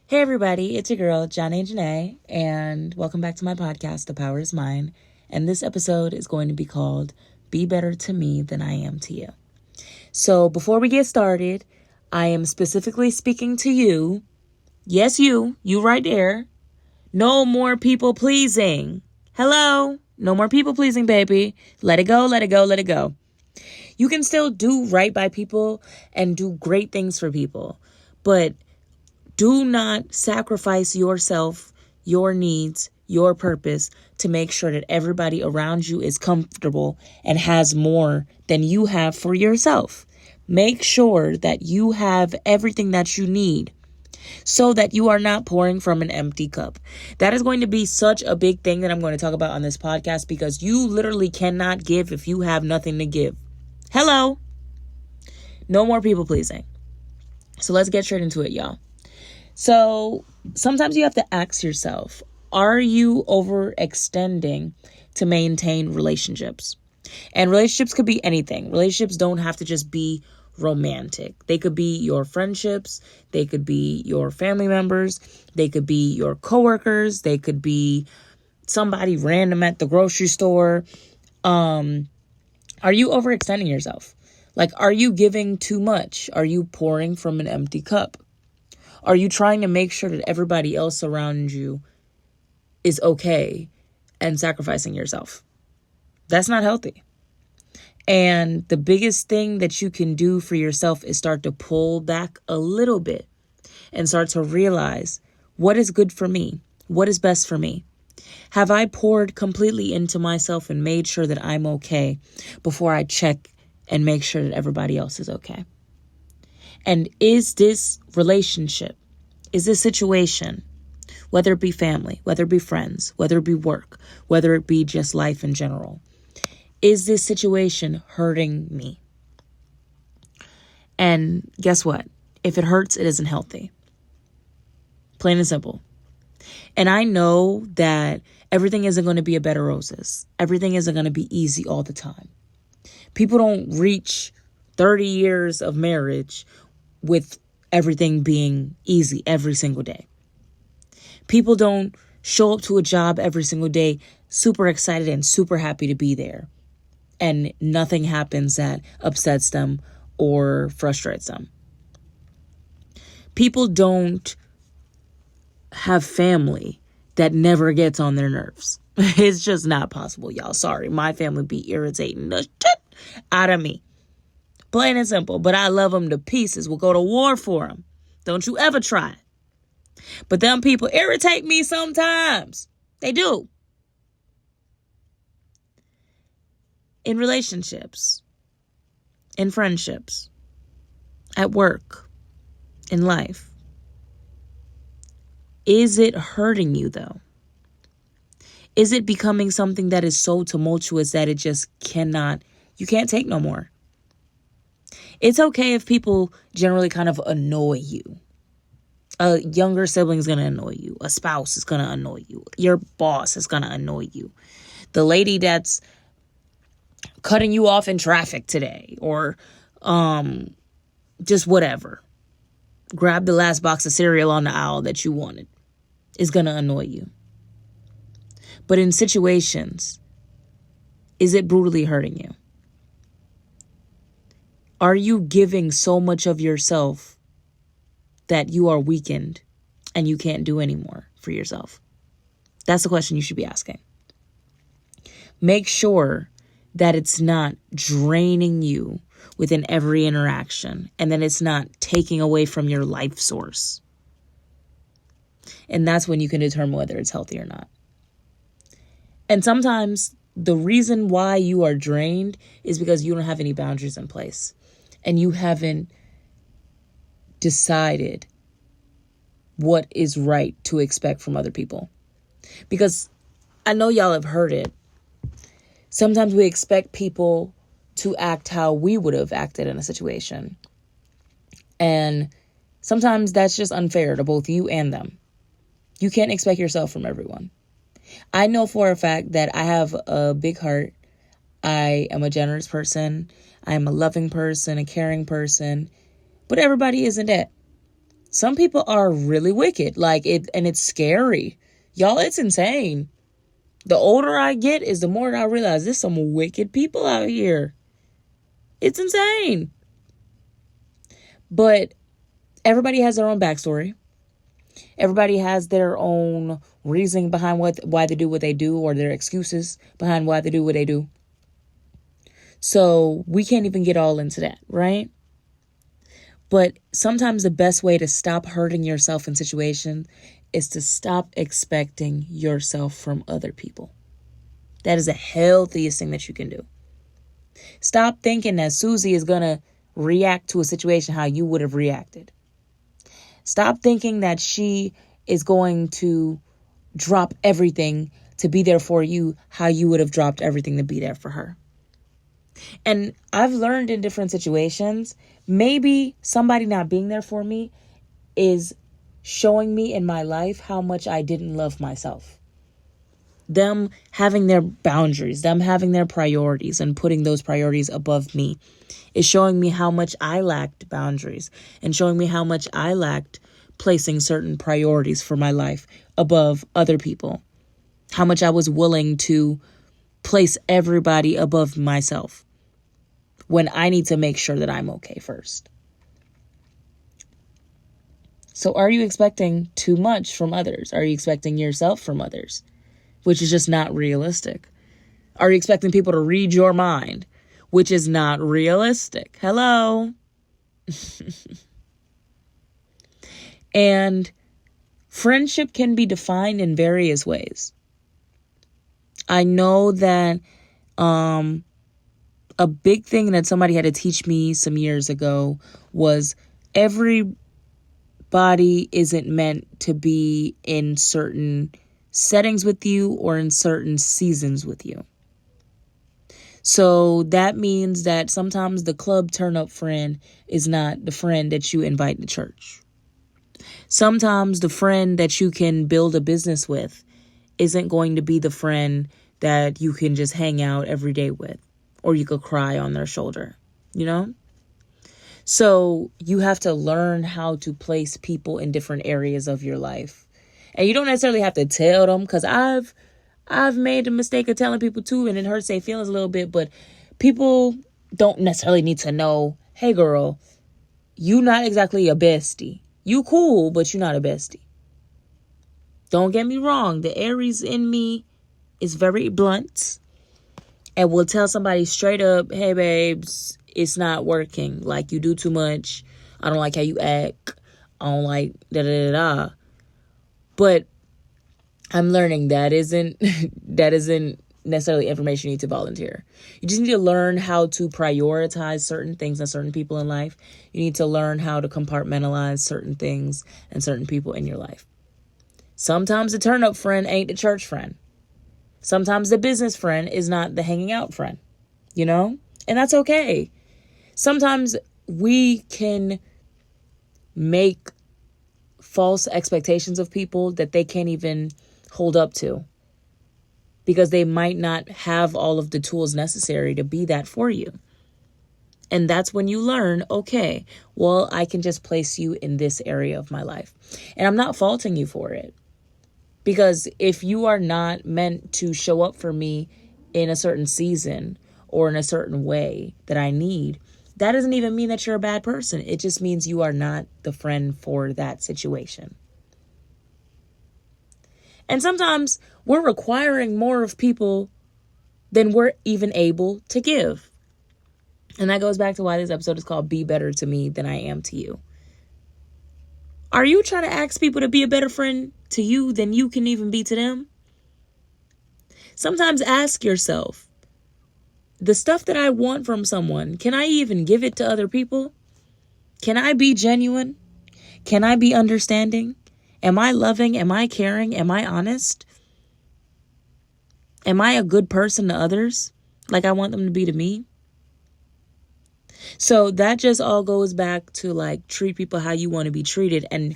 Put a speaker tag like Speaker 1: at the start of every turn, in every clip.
Speaker 1: Hey everybody, it's your girl, Zhanae, and welcome back to my podcast, The Power is Mine. And this episode is going to be called Be Better to Me Than I Am to You. So before we get started, I am specifically speaking to you. Yes, you right there. No more people pleasing. Hello? No more people pleasing, baby. Let it go, let it go, let it go. You can still do right by people and do great things for people, but do not sacrifice yourself, your needs, your purpose to make sure that everybody around you is comfortable and has more than you have for yourself. Make sure that you have everything that you need so that you are not pouring from an empty cup. That is going to be such a big thing that I'm going to talk about on this podcast because you literally cannot give if you have nothing to give. Hello. No more people pleasing. So let's get straight into it, y'all. So sometimes you have to ask yourself, are you overextending to maintain relationships? And relationships could be anything. Relationships don't have to just be romantic. They could be your friendships. They could be your family members. They could be your coworkers. They could be somebody random at the grocery store. Are you overextending yourself? Like, are you giving too much? Are you pouring from an empty cup? Are you trying to make sure that everybody else around you is okay and sacrificing yourself? That's not healthy. And the biggest thing that you can do for yourself is start to pull back a little bit and start to realize what is good for me, what is best for me. Have I poured completely into myself and made sure that I'm okay before I check and make sure that everybody else is okay? And is this relationship, is this situation, whether it be family, whether it be friends, whether it be work, whether it be just life in general, is this situation hurting me? And guess what? If it hurts, it isn't healthy. Plain and simple. And I know that everything isn't going to be a bed of roses. Everything isn't going to be easy all the time. People don't reach 30 years of marriage with everything being easy every single day. People don't show up to a job every single day super excited and super happy to be there, and nothing happens that upsets them or frustrates them. People don't have family that never gets on their nerves. It's just not possible, y'all. Sorry, my family be irritating the shit out of me. Plain and simple, but I love them to pieces. We'll go to war for them. Don't you ever try it. But them people irritate me sometimes. They do. In relationships, in friendships, at work, in life. Is it hurting you though? Is it becoming something that is so tumultuous that it just you can't take no more? It's okay if people generally kind of annoy you. A younger sibling is going to annoy you. A spouse is going to annoy you. Your boss is going to annoy you. The lady that's cutting you off in traffic today, or just whatever. Grab the last box of cereal on the aisle that you wanted is going to annoy you. But in situations, is it brutally hurting you? Are you giving so much of yourself that you are weakened and you can't do anymore for yourself? That's the question you should be asking. Make sure that it's not draining you within every interaction and that it's not taking away from your life source. And that's when you can determine whether it's healthy or not. And sometimes the reason why you are drained is because you don't have any boundaries in place. And you haven't decided what is right to expect from other people. Because I know y'all have heard it. Sometimes we expect people to act how we would have acted in a situation. And sometimes that's just unfair to both you and them. You can't expect yourself from everyone. I know for a fact that I have a big heart. I am a generous person. I am a loving person, a caring person. But everybody isn't it. Some people are really wicked, like it, and it's scary. Y'all, it's insane. The older I get is the more I realize there's some wicked people out here. It's insane. But everybody has their own backstory. Everybody has their own reasoning behind why they do what they do, or their excuses behind why they do what they do. So we can't even get all into that, right? But sometimes the best way to stop hurting yourself in situations is to stop expecting yourself from other people. That is the healthiest thing that you can do. Stop thinking that Susie is going to react to a situation how you would have reacted. Stop thinking that she is going to drop everything to be there for you how you would have dropped everything to be there for her. And I've learned in different situations, maybe somebody not being there for me is showing me in my life how much I didn't love myself. Them having their boundaries, them having their priorities and putting those priorities above me is showing me how much I lacked boundaries and showing me how much I lacked placing certain priorities for my life above other people. How much I was willing to place everybody above myself when I need to make sure that I'm okay first. So are you expecting too much from others? Are you expecting yourself from others? Which is just not realistic. Are you expecting people to read your mind? Which is not realistic. Hello? And friendship can be defined in various ways. I know that a big thing that somebody had to teach me some years ago was everybody isn't meant to be in certain settings with you or in certain seasons with you. So that means that sometimes the club turn up friend is not the friend that you invite to church. Sometimes the friend that you can build a business with isn't going to be the friend that you can just hang out every day with, or you could cry on their shoulder, you know? So you have to learn how to place people in different areas of your life. And you don't necessarily have to tell them, because I've made the mistake of telling people too, and it hurts their feelings a little bit, but people don't necessarily need to know, hey girl, you not exactly a bestie. You cool, but you're not a bestie. Don't get me wrong. The Aries in me is very blunt and will tell somebody straight up, hey babes, it's not working. Like, you do too much. I don't like how you act. I don't like da-da-da-da. But I'm learning that isn't necessarily information you need to volunteer. You just need to learn how to prioritize certain things and certain people in life. You need to learn how to compartmentalize certain things and certain people in your life. Sometimes the turn-up friend ain't the church friend. Sometimes the business friend is not the hanging out friend, you know? And that's okay. Sometimes we can make false expectations of people that they can't even hold up to, because they might not have all of the tools necessary to be that for you. And that's when you learn, okay, well, I can just place you in this area of my life. And I'm not faulting you for it. Because if you are not meant to show up for me in a certain season or in a certain way that I need, that doesn't even mean that you're a bad person. It just means you are not the friend for that situation. And sometimes we're requiring more of people than we're even able to give. And that goes back to why this episode is called Be Better to Me Than I Am to You. Are you trying to ask people to be a better friend to you than you can even be to them? Sometimes ask yourself, the stuff that I want from someone, can I even give it to other people? Can I be genuine? Can I be understanding? Am I loving? Am I caring? Am I honest? Am I a good person to others like I want them to be to me? So that just all goes back to like treat people how you want to be treated. And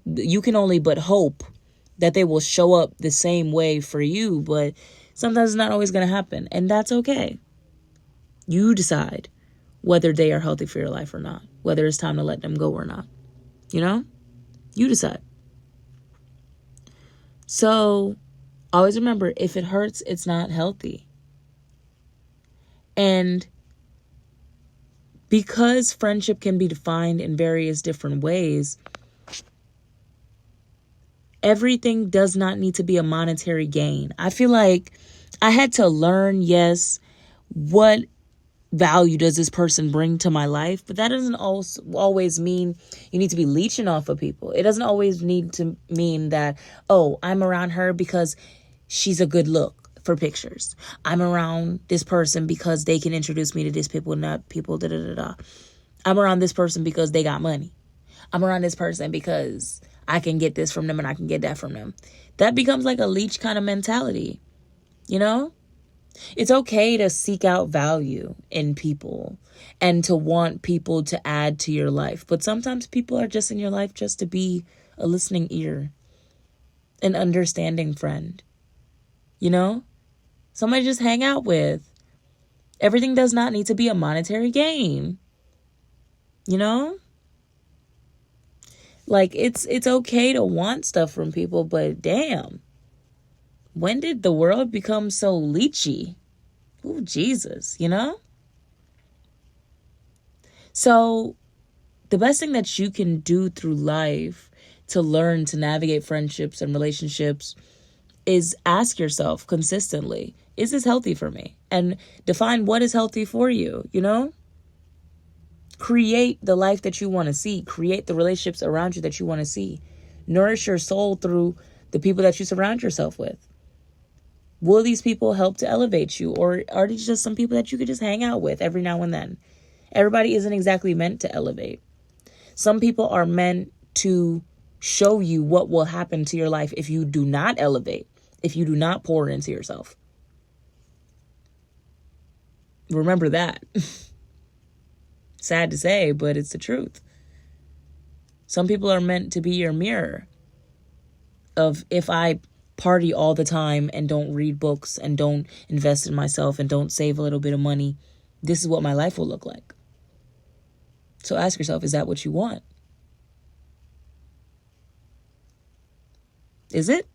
Speaker 1: you can only but hope that they will show up the same way for you. But sometimes it's not always going to happen. And that's okay. You decide whether they are healthy for your life or not, whether it's time to let them go or not, you know? You decide. So always remember, if it hurts, it's not healthy. And because friendship can be defined in various different ways, everything does not need to be a monetary gain. I feel like I had to learn, yes, what value does this person bring to my life? But that doesn't always mean you need to be leeching off of people. It doesn't always need to mean that, oh, I'm around her because she's a good look for pictures. I'm around this person because they can introduce me to this people, not people, da da da da. I'm around this person because they got money. I'm around this person because I can get this from them and I can get that from them. That becomes like a leech kind of mentality, you know? It's okay to seek out value in people and to want people to add to your life. But sometimes people are just in your life just to be a listening ear, an understanding friend, you know? Somebody just hang out with. Everything does not need to be a monetary gain, you know? Like, it's okay to want stuff from people, but damn. When did the world become so leechy? Ooh, Jesus, you know? So the best thing that you can do through life to learn to navigate friendships and relationships is ask yourself consistently, is this healthy for me? And define what is healthy for you, you know? Create the life that you want to see. Create the relationships around you that you want to see. Nourish your soul through the people that you surround yourself with. Will these people help to elevate you? Or are these just some people that you could just hang out with every now and then? Everybody isn't exactly meant to elevate. Some people are meant to show you what will happen to your life if you do not elevate, if you do not pour into yourself. Remember that. Sad to say, but it's the truth. Some people are meant to be your mirror of, if I party all the time and don't read books and don't invest in myself and don't save a little bit of money, this is what my life will look like. So ask yourself, is that what you want? Is it?